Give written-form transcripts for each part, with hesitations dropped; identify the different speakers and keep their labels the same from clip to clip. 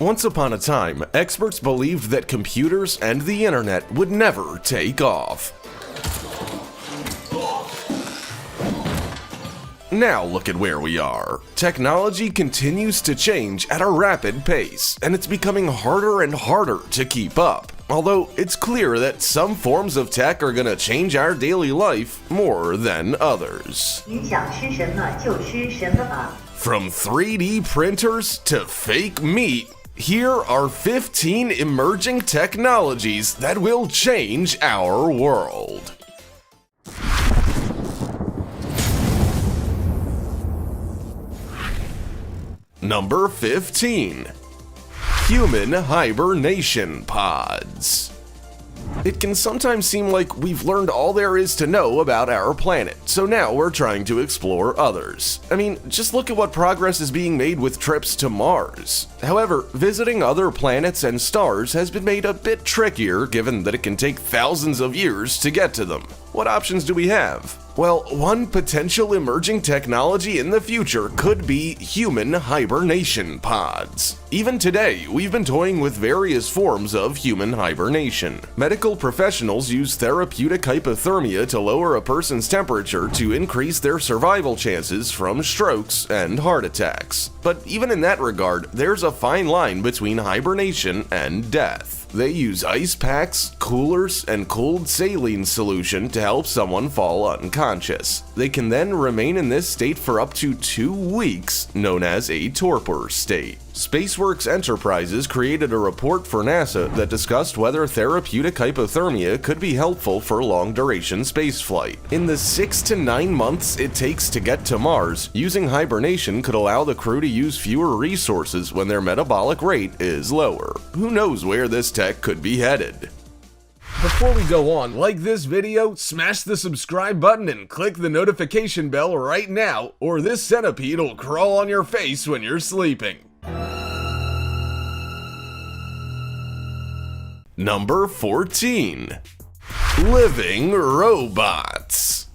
Speaker 1: Once upon a time, experts believed that computers and the internet would never take off. Now look at where we are. Technology continues to change at a rapid pace, and it's becoming harder and harder to keep up. Although it's clear that some forms of tech are gonna change our daily life more than others.
Speaker 2: 你想吃什么就吃什么吧。
Speaker 1: From 3D printers to fake meat, here are 15 emerging technologies that will change our world. Number 15. Human hibernation pods. It can sometimes seem like we've learned all there is to know about our planet, so now we're trying to explore others. I mean, just look at what progress is being made with trips to Mars. However, visiting other planets and stars has been made a bit trickier given that it can take thousands of years to get to them. What options do we have? Well, one potential emerging technology in the future could be human hibernation pods. Even today, we've been toying with various forms of human hibernation. Medical professionals use therapeutic hypothermia to lower a person's temperature to increase their survival chances from strokes and heart attacks. But even in that regard, there's a fine line between hibernation and death. They use ice packs, coolers, and cooled saline solution to help someone fall unconscious. They can then remain in this state for up to 2 weeks, known as a torpor state. SpaceWorks Enterprises created a report for NASA that discussed whether therapeutic hypothermia could be helpful for long-duration spaceflight. In the 6 to 9 months it takes to get to Mars, using hibernation could allow the crew to use fewer resources when their metabolic rate is lower. Who knows where this tech could be headed? Before we go on, like this video, smash the subscribe button and click the notification bell right now, or this centipede will crawl on your face when you're sleeping. Number 14. Living robots.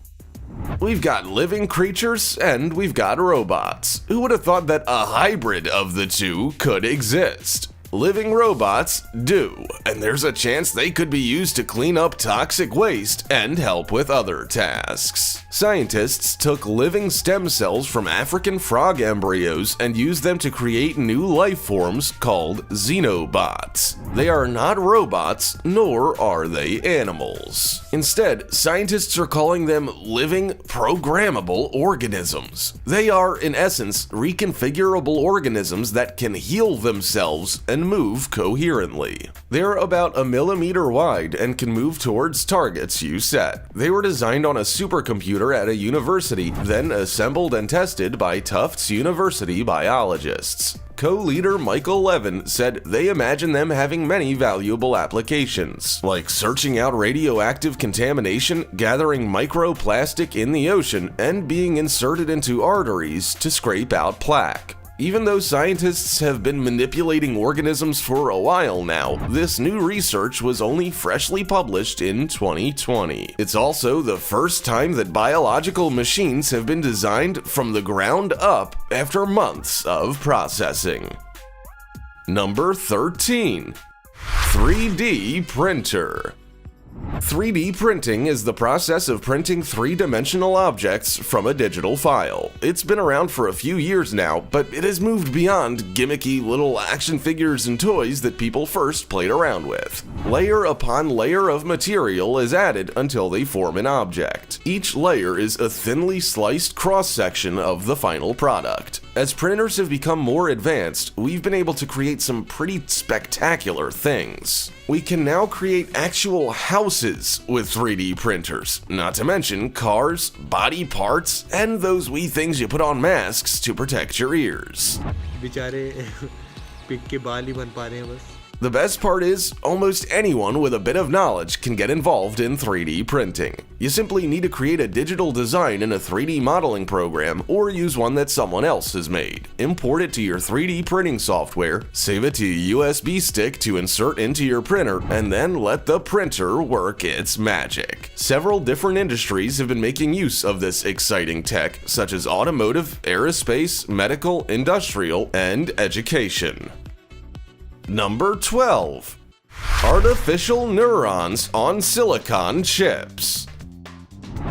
Speaker 1: We've got living creatures and we've got robots. Who would have thought that a hybrid of the two could exist? Living robots do, and there's a chance they could be used to clean up toxic waste and help with other tasks. Scientists took living stem cells from African frog embryos and used them to create new life forms called xenobots. They are not robots, nor are they animals. Instead, scientists are calling them living programmable organisms. They are, in essence, reconfigurable organisms that can heal themselves and move coherently. They're about 1 millimeter wide and can move towards targets you set. They were designed on a supercomputer at a university, then assembled and tested by Tufts University biologists. Co-leader Michael Levin said they imagine them having many valuable applications, like searching out radioactive contamination, gathering microplastic in the ocean, and being inserted into arteries to scrape out plaque. Even though scientists have been manipulating organisms for a while now, this new research was only freshly published in 2020. It's also the first time that biological machines have been designed from the ground up after months of processing. Number 13. 3D printer. 3D printing is the process of printing three-dimensional objects from a digital file. It's been around for a few years now, but it has moved beyond gimmicky little action figures and toys that people first played around with. Layer upon layer of material is added until they form an object. Each layer is a thinly sliced cross-section of the final product. As printers have become more advanced, we've been able to create some pretty spectacular things. We can now create actual houses with 3D printers, not to mention cars, body parts, and those wee things you put on masks to protect your ears.
Speaker 3: बेचारे pick के बाल ही बन पा रहे हैं बस.
Speaker 1: The best part is, almost anyone with a bit of knowledge can get involved in 3D printing. You simply need to create a digital design in a 3D modeling program or use one that someone else has made. Import it to your 3D printing software, save it to a USB stick to insert into your printer, and then let the printer work its magic. Several different industries have been making use of this exciting tech, such as automotive, aerospace, medical, industrial, and education. Number 12. Artificial neurons on silicon chips.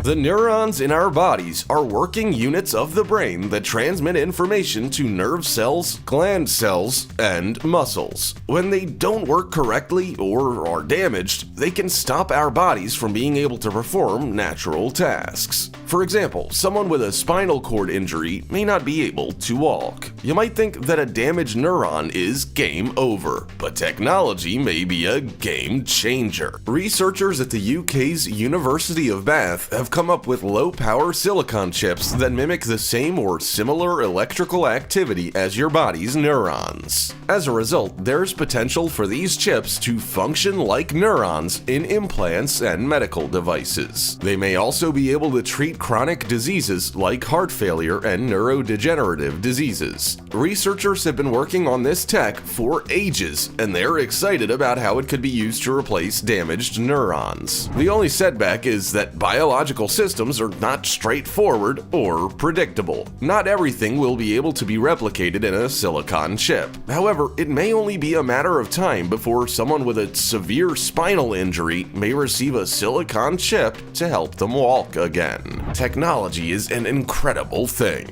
Speaker 1: The neurons in our bodies are working units of the brain that transmit information to nerve cells, gland cells, and muscles. When they don't work correctly or are damaged, they can stop our bodies from being able to perform natural tasks. For example, someone with a spinal cord injury may not be able to walk. You might think that a damaged neuron is game over, but technology may be a game changer. Researchers at the UK's University of Bath have come up with low-power silicon chips that mimic the same or similar electrical activity as your body's neurons. As a result, there's potential for these chips to function like neurons in implants and medical devices. They may also be able to treat chronic diseases like heart failure and neurodegenerative diseases. Researchers have been working on this tech for ages, and they're excited about how it could be used to replace damaged neurons. The only setback is that biological systems are not straightforward or predictable. Not everything will be able to be replicated in a silicon chip. However, it may only be a matter of time before someone with a severe spinal injury may receive a silicon chip to help them walk again. Technology is an incredible thing.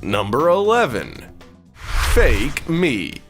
Speaker 1: Number 11. Fake meat.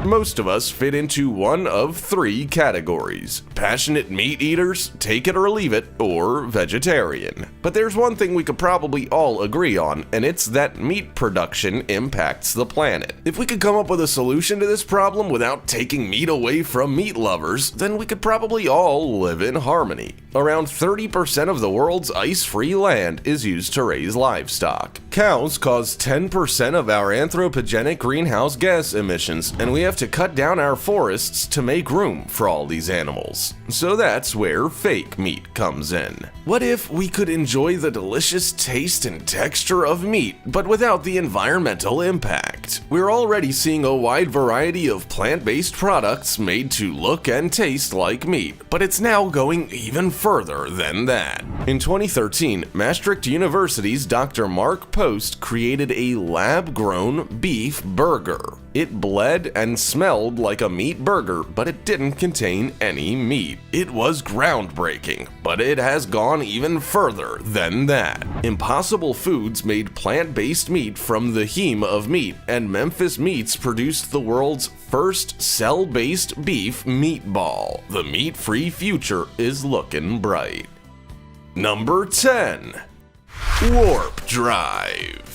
Speaker 1: Most of us fit into one of three categories: passionate meat eaters, take it or leave it, or vegetarian. But there's one thing we could probably all agree on, and it's that meat production impacts the planet. If we could come up with a solution to this problem without taking meat away from meat lovers, then we could probably all live in harmony. Around 30% of the world's ice-free land is used to raise livestock. Cows cause 10% of our anthropogenic greenhouse gas emissions, and we have to cut down our forests to make room for all these animals. So that's where fake meat comes in. What if we could enjoy the delicious taste and texture of meat, but without the environmental impact? We're already seeing a wide variety of plant-based products made to look and taste like meat, but it's now going even further than that. In 2013, Maastricht University's Dr. Mark Post created a lab-grown beef burger. It bled and smelled like a meat burger, but it didn't contain any meat. It was groundbreaking, but it has gone even further than that. Impossible Foods made plant-based meat from the heme of meat, and Memphis Meats produced the world's first cell-based beef meatball. The meat-free future is looking bright. Number 10. Warp Drive.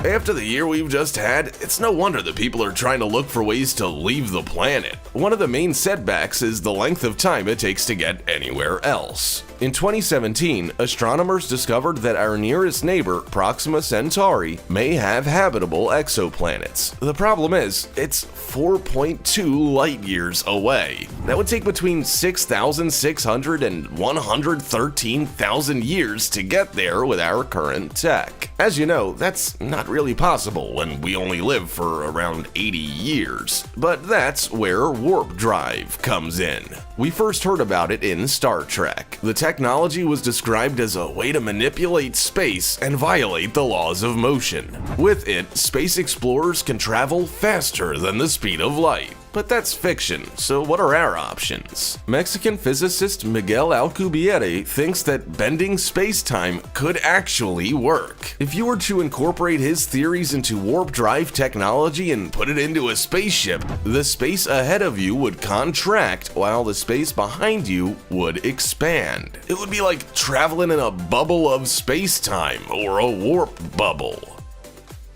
Speaker 1: After the year we've just had, it's no wonder that people are trying to look for ways to leave the planet. One of the main setbacks is the length of time it takes to get anywhere else. In 2017, astronomers discovered that our nearest neighbor, Proxima Centauri, may have habitable exoplanets. The problem is, it's 4.2 light years away. That would take between 6,600 and 113,000 years to get there with our current tech. As you know, that's not really possible when we only live for around 80 years. But that's where warp drive comes in. We first heard about it in Star Trek. The technology was described as a way to manipulate space and violate the laws of motion. With it, space explorers can travel faster than the speed of light. But that's fiction, so what are our options? Mexican physicist Miguel Alcubierre thinks that bending space-time could actually work. If you were to incorporate his theories into warp drive technology and put it into a spaceship, the space ahead of you would contract while the space behind you would expand. It would be like traveling in a bubble of space-time, or a warp bubble.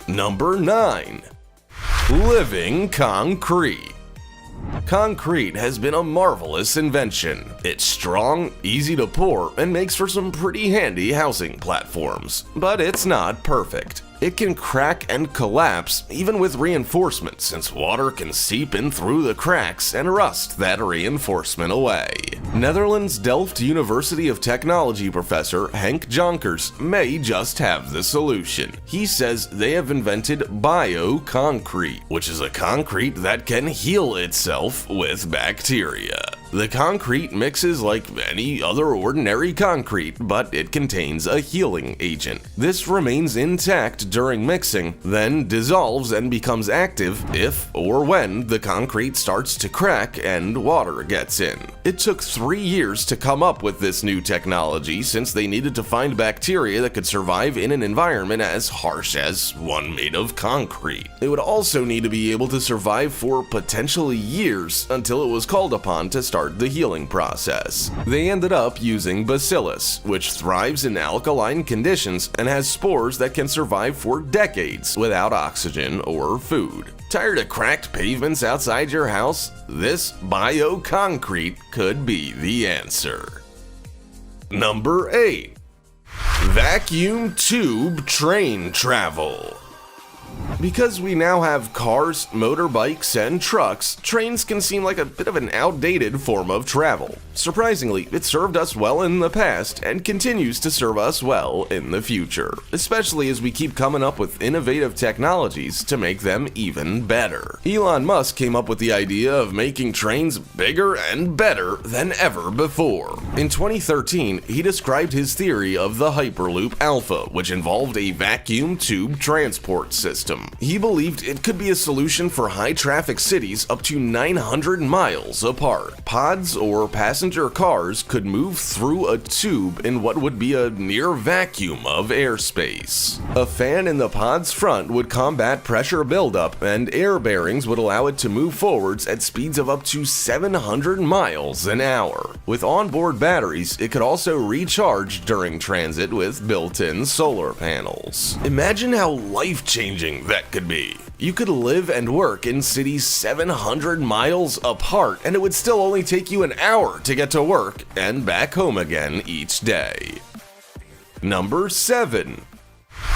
Speaker 1: Number 9. Living concrete. Concrete has been a marvelous invention. It's strong, easy to pour, and makes for some pretty handy housing platforms. But it's not perfect. It can crack and collapse even with reinforcement, since water can seep in through the cracks and rust that reinforcement away. Netherlands Delft University of Technology professor Henk Jonkers may just have the solution. He says they have invented bioconcrete, which is a concrete that can heal itself with bacteria. The concrete mixes like any other ordinary concrete, but it contains a healing agent. This remains intact during mixing, then dissolves and becomes active if or when the concrete starts to crack and water gets in. It took 3 years to come up with this new technology since they needed to find bacteria that could survive in an environment as harsh as one made of concrete. It would also need to be able to survive for potentially years until it was called upon to start the healing process. They ended up using Bacillus, which thrives in alkaline conditions and has spores that can survive for decades without oxygen or food. Tired of cracked pavements outside your house? This bioconcrete could be the answer. Number 8. Vacuum tube train travel. Because we now have cars, motorbikes, and trucks, trains can seem like a bit of an outdated form of travel. Surprisingly, it served us well in the past and continues to serve us well in the future, especially as we keep coming up with innovative technologies to make them even better. Elon Musk came up with the idea of making trains bigger and better than ever before. In 2013, he described his theory of the Hyperloop Alpha, which involved a vacuum tube transport system. He believed it could be a solution for high-traffic cities up to 900 miles apart. Pods or passenger cars could move through a tube in what would be a near vacuum of airspace. A fan in the pod's front would combat pressure buildup, and air bearings would allow it to move forwards at speeds of up to 700 miles an hour. With onboard batteries, it could also recharge during transit with built-in solar panels. Imagine how life-changing that could be. You could live and work in cities 700 miles apart, and it would still only take you an hour to get to work and back home again each day. Number 7.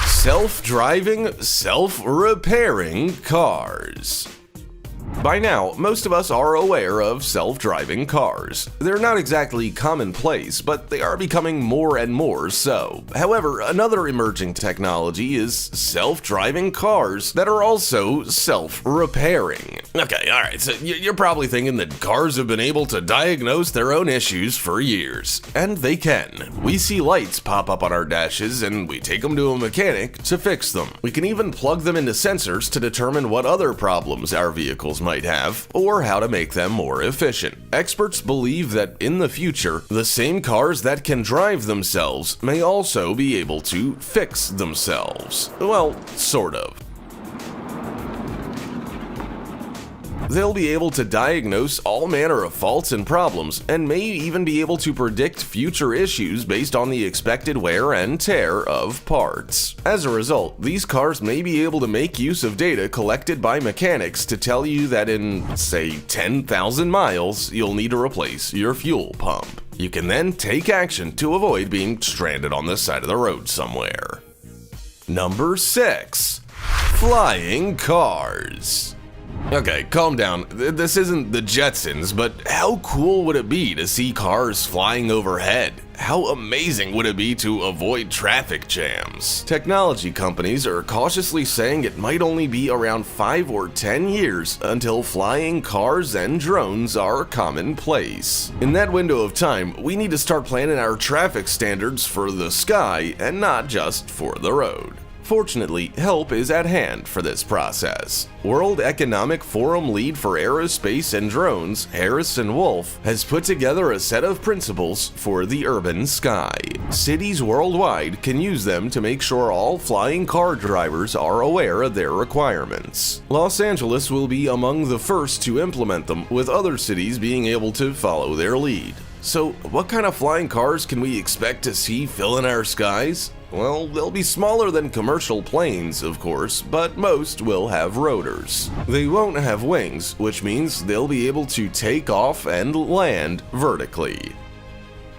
Speaker 1: Self-driving, self-repairing cars. By now, most of us are aware of self-driving cars. They're not exactly commonplace, but they are becoming more and more so. However, another emerging technology is self-driving cars that are also self-repairing. Okay, alright, so you're probably thinking that cars have been able to diagnose their own issues for years. And they can. We see lights pop up on our dashes and we take them to a mechanic to fix them. We can even plug them into sensors to determine what other problems our vehicles might have, or how to make them more efficient. Experts believe that in the future, the same cars that can drive themselves may also be able to fix themselves. Well, sort of. They'll be able to diagnose all manner of faults and problems, and may even be able to predict future issues based on the expected wear and tear of parts. As a result, these cars may be able to make use of data collected by mechanics to tell you that in, say, 10,000 miles, you'll need to replace your fuel pump. You can then take action to avoid being stranded on the side of the road somewhere. Number 6. Flying cars. Okay, calm down. This isn't the Jetsons, but how cool would it be to see cars flying overhead? How amazing would it be to avoid traffic jams? Technology companies are cautiously saying it might only be around 5 or 10 years until flying cars and drones are commonplace. In that window of time, we need to start planning our traffic standards for the sky and not just for the road. Fortunately, help is at hand for this process. World Economic Forum lead for aerospace and drones, Harrison Wolf, has put together a set of principles for the urban sky. Cities worldwide can use them to make sure all flying car drivers are aware of their requirements. Los Angeles will be among the first to implement them, with other cities being able to follow their lead. So, what kind of flying cars can we expect to see filling our skies? Well, they'll be smaller than commercial planes, of course, but most will have rotors. They won't have wings, which means they'll be able to take off and land vertically.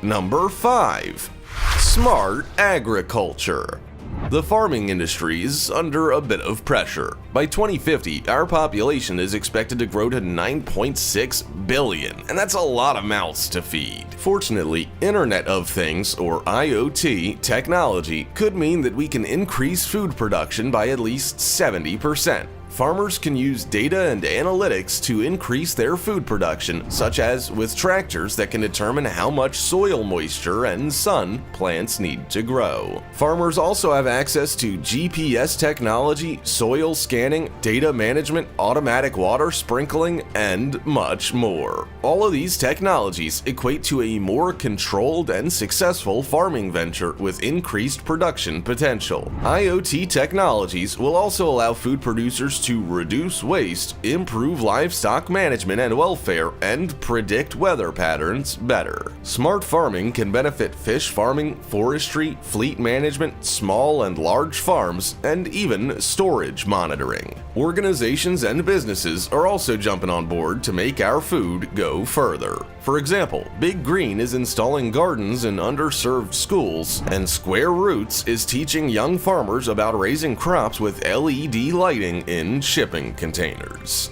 Speaker 1: Number 5. Smart agriculture. The farming industry is under a bit of pressure. By 2050, our population is expected to grow to 9.6 billion, and that's a lot of mouths to feed. Fortunately, Internet of Things, or IoT, technology could mean that we can increase food production by at least 70%. Farmers can use data and analytics to increase their food production, such as with tractors that can determine how much soil moisture and sun plants need to grow. Farmers also have access to GPS technology, soil scanning, data management, automatic water sprinkling, and much more. All of these technologies equate to a more controlled and successful farming venture with increased production potential. IoT technologies will also allow food producers to reduce waste, improve livestock management and welfare, and predict weather patterns better. Smart farming can benefit fish farming, forestry, fleet management, small and large farms, and even storage monitoring. Organizations and businesses are also jumping on board to make our food go further. For example, Big Green is installing gardens in underserved schools, and Square Roots is teaching young farmers about raising crops with LED lighting in shipping containers.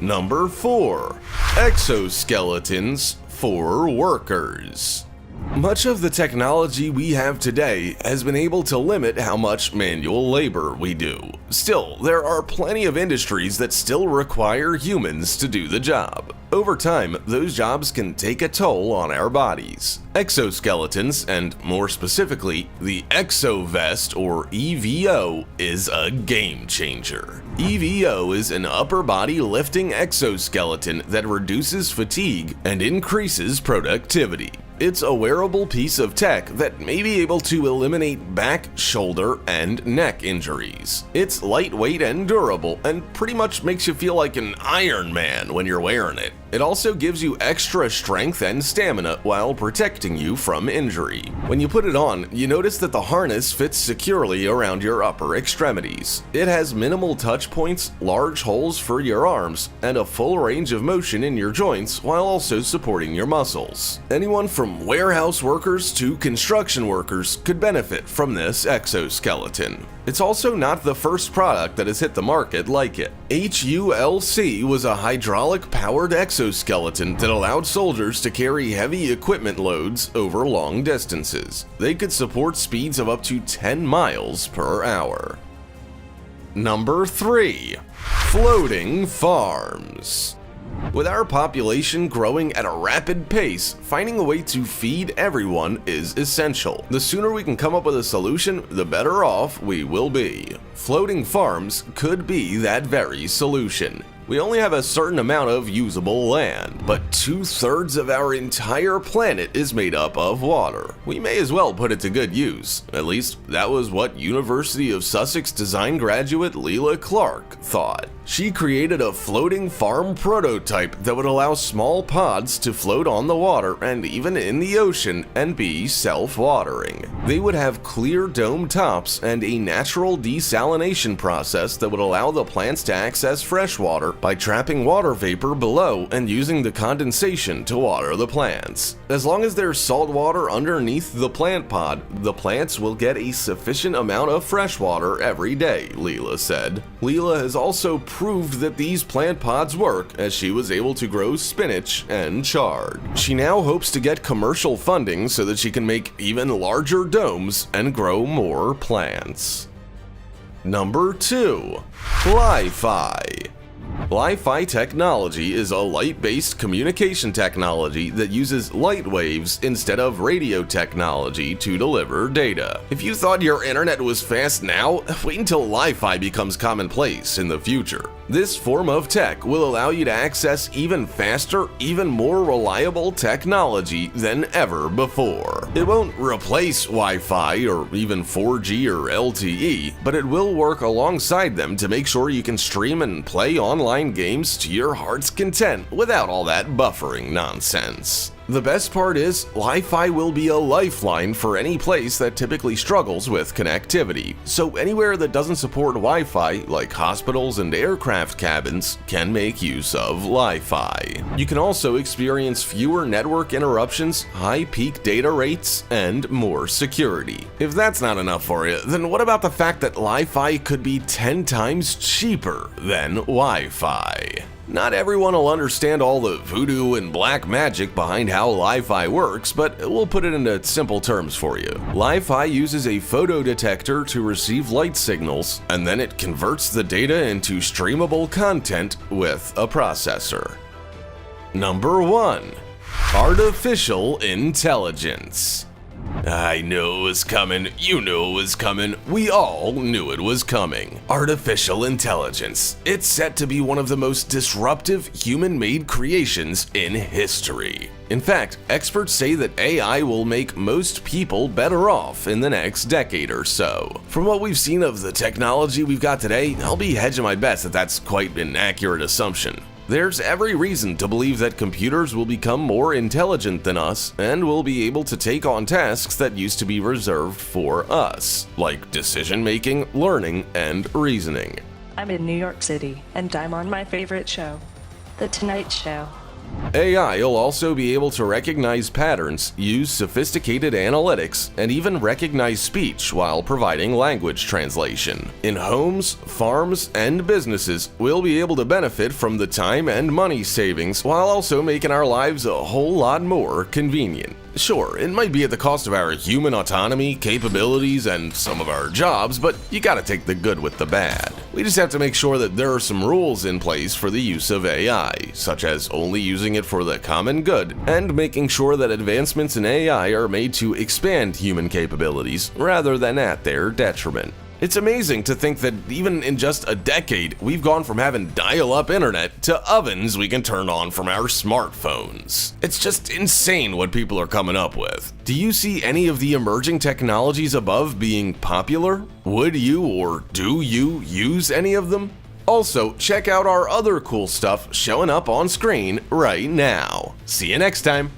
Speaker 1: Number 4. Exoskeletons for workers. Much of the technology we have today has been able to limit how much manual labor we do. Still, there are plenty of industries that still require humans to do the job. Over time, those jobs can take a toll on our bodies. Exoskeletons, and more specifically, the ExoVest or EVO, is a game changer. EVO is an upper body lifting exoskeleton that reduces fatigue and increases productivity. It's a wearable piece of tech that may be able to eliminate back, shoulder, and neck injuries. It's lightweight and durable, and pretty much makes you feel like an Iron Man when you're wearing it. It also gives you extra strength and stamina while protecting you from injury. When you put it on, you notice that the harness fits securely around your upper extremities. It has minimal touch points, large holes for your arms, and a full range of motion in your joints while also supporting your muscles. Anyone from warehouse workers to construction workers could benefit from this exoskeleton. It's also not the first product that has hit the market like it. HULC was a hydraulic-powered exoskeleton that allowed soldiers to carry heavy equipment loads over long distances. They could support speeds of up to 10 miles per hour. Number 3. Floating farms. With our population growing at a rapid pace, finding a way to feed everyone is essential. The sooner we can come up with a solution, the better off we will be. Floating farms could be that very solution. We only have a certain amount of usable land, but 2/3 of our entire planet is made up of water. We may as well put it to good use. At least, that was what University of Sussex design graduate Leila Clark thought. She created a floating farm prototype that would allow small pods to float on the water and even in the ocean and be self-watering. They would have clear dome tops and a natural desalination process that would allow the plants to access fresh water by trapping water vapor below and using the condensation to water the plants. As long as there's salt water underneath the plant pod, the plants will get a sufficient amount of fresh water every day, Leila said. Leila has also proved that these plant pods work, as she was able to grow spinach and chard. She now hopes to get commercial funding so that she can make even larger domes and grow more plants. Number 2. Li-Fi. Li-Fi technology is a light-based communication technology that uses light waves instead of radio technology to deliver data. If you thought your internet was fast now, wait until Li-Fi becomes commonplace in the future. This form of tech will allow you to access even faster, even more reliable technology than ever before. It won't replace Wi-Fi or even 4G or LTE, but it will work alongside them to make sure you can stream and play online games to your heart's content without all that buffering nonsense. The best part is, Li-Fi will be a lifeline for any place that typically struggles with connectivity. So anywhere that doesn't support Wi-Fi, like hospitals and aircraft cabins, can make use of Li-Fi. You can also experience fewer network interruptions, high peak data rates, and more security. If that's not enough for you, then what about the fact that Li-Fi could be 10 times cheaper than Wi-Fi? Not everyone will understand all the voodoo and black magic behind how Li-Fi works, but we'll put it into simple terms for you. Li-Fi uses a photodetector to receive light signals, and then it converts the data into streamable content with a processor. Number 1. Artificial Intelligence. I knew it was coming, you knew it was coming, we all knew it was coming. Artificial intelligence. It's set to be one of the most disruptive human-made creations in history. In fact, experts say that AI will make most people better off in the next decade or so. From what we've seen of the technology we've got today, I'll be hedging my bets that that's quite an accurate assumption. There's every reason to believe that computers will become more intelligent than us and will be able to take on tasks that used to be reserved for us, like decision-making, learning, and reasoning.
Speaker 4: I'm in New York City, and I'm on my favorite show, The Tonight Show.
Speaker 1: AI will also be able to recognize patterns, use sophisticated analytics, and even recognize speech while providing language translation. In homes, farms, and businesses, we'll be able to benefit from the time and money savings while also making our lives a whole lot more convenient. Sure, it might be at the cost of our human autonomy, capabilities, and some of our jobs, but you gotta take the good with the bad. We just have to make sure that there are some rules in place for the use of AI, such as only using it for the common good, and making sure that advancements in AI are made to expand human capabilities rather than at their detriment. It's amazing to think that even in just a decade, we've gone from having dial-up internet to ovens we can turn on from our smartphones. It's just insane what people are coming up with. Do you see any of the emerging technologies above being popular? Would you or do you use any of them? Also, check out our other cool stuff showing up on screen right now. See you next time.